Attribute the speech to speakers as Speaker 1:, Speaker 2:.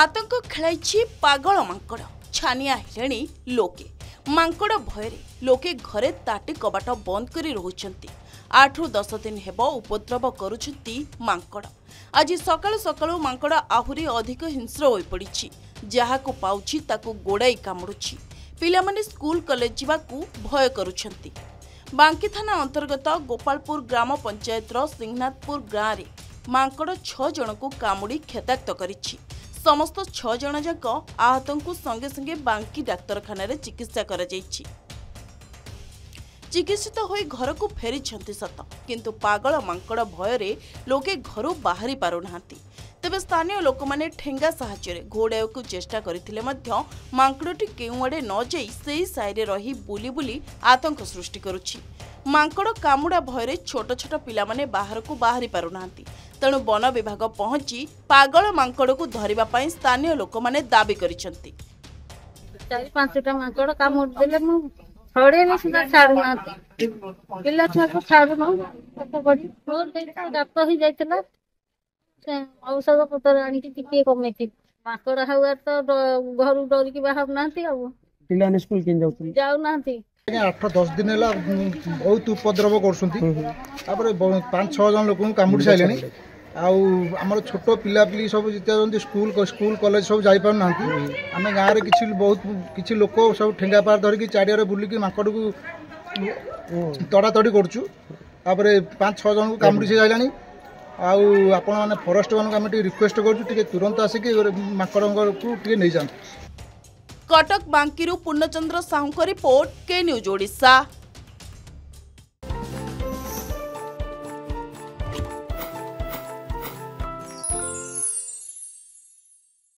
Speaker 1: आतंक खेलाई पागल मांकड़ छानिया हेलेनी लोके मांकड़ भय लोके घरे ताटी कबाट बंद करी रोचंती 8 ରୁ 10 दिन हेब उपद्रव करुछंती मांकड़। आज सकाळु सकाळु मांकड़ आहुरी अधिक हिंस्र होई पड़िछि। जहाकु पाउछि ताकु गोड़ाई कामुडुछि। पिलामाने स्कूल कॉलेज जिबाकु भय करुछंती। बांकी थाना अंतर्गत गोपालपुर ग्राम पंचायतर सिंहनाथपुर गाँव रे मांकड़ 6 जनकु कामुडी क्षताक्त करिछि। समस्त 6 जन जाक आहतंकु संगे संगे बांकी डाक्तरखाना रे चिकित्सा करा जाइछि। चिकित्सित होई घर को फेरी सत किंतु पागल मांकड़ भय लोके घरू बाहरी पारु नाहांती। तेबे स्थानीय लोक माने ठेंगा साहाय्य घोड़ाइବାକୁ चेष्टा करथिले मध्य मांकड़टी केउ आडे न जाई सेही साइरे रही बुली बुली आतंक सृष्टि करुछि। मांकड़ कामुड़ा भय छोट छोट पिला माने बाहर को बाहरी पारु नाहांती। तेणु वन विभाग पहुंची पागल मांकड़ को धरिबा पई स्थानीय लोक माने दाबी करिसंती।
Speaker 2: 4-5टा मांकड़ कामुड़ देले मु थोड़े में सुधा छाड़ू ना पिला छुआ को छाड़ू ना तो बड़ी मोर देखा डॉक्टर ही जाइतला से औषध पत्र आनी टिके कमेति मांकड़ हाउआ तो घर डर की बाहर नांती अब
Speaker 3: पिला ने स्कूल किन
Speaker 2: जाऊ नांती
Speaker 4: 8-10 दिन है बहुत उपद्रव कर 5-6 जन लोक कामुड़ी सारे आमर छोट पिला पिली सब जिते स्कूल कॉलेज सब जापर ना आम गाँव में किसी बहुत किसी लोक सब ठेंगा पार धरिकी चारिया बुलिकी माकड़ को तड़ातड़ी करुँ 5-6 जन को कामुड़ी से जाइलानी आपण मैंने फरेस्ट मान आम रिक्वेस्ट करूँ तुरंत आसिक माकड़ को नहीं जाए।
Speaker 1: कटक बांकीरू पूर्णचंद्र साहू रिपोर्ट के न्यूज ओडिशा।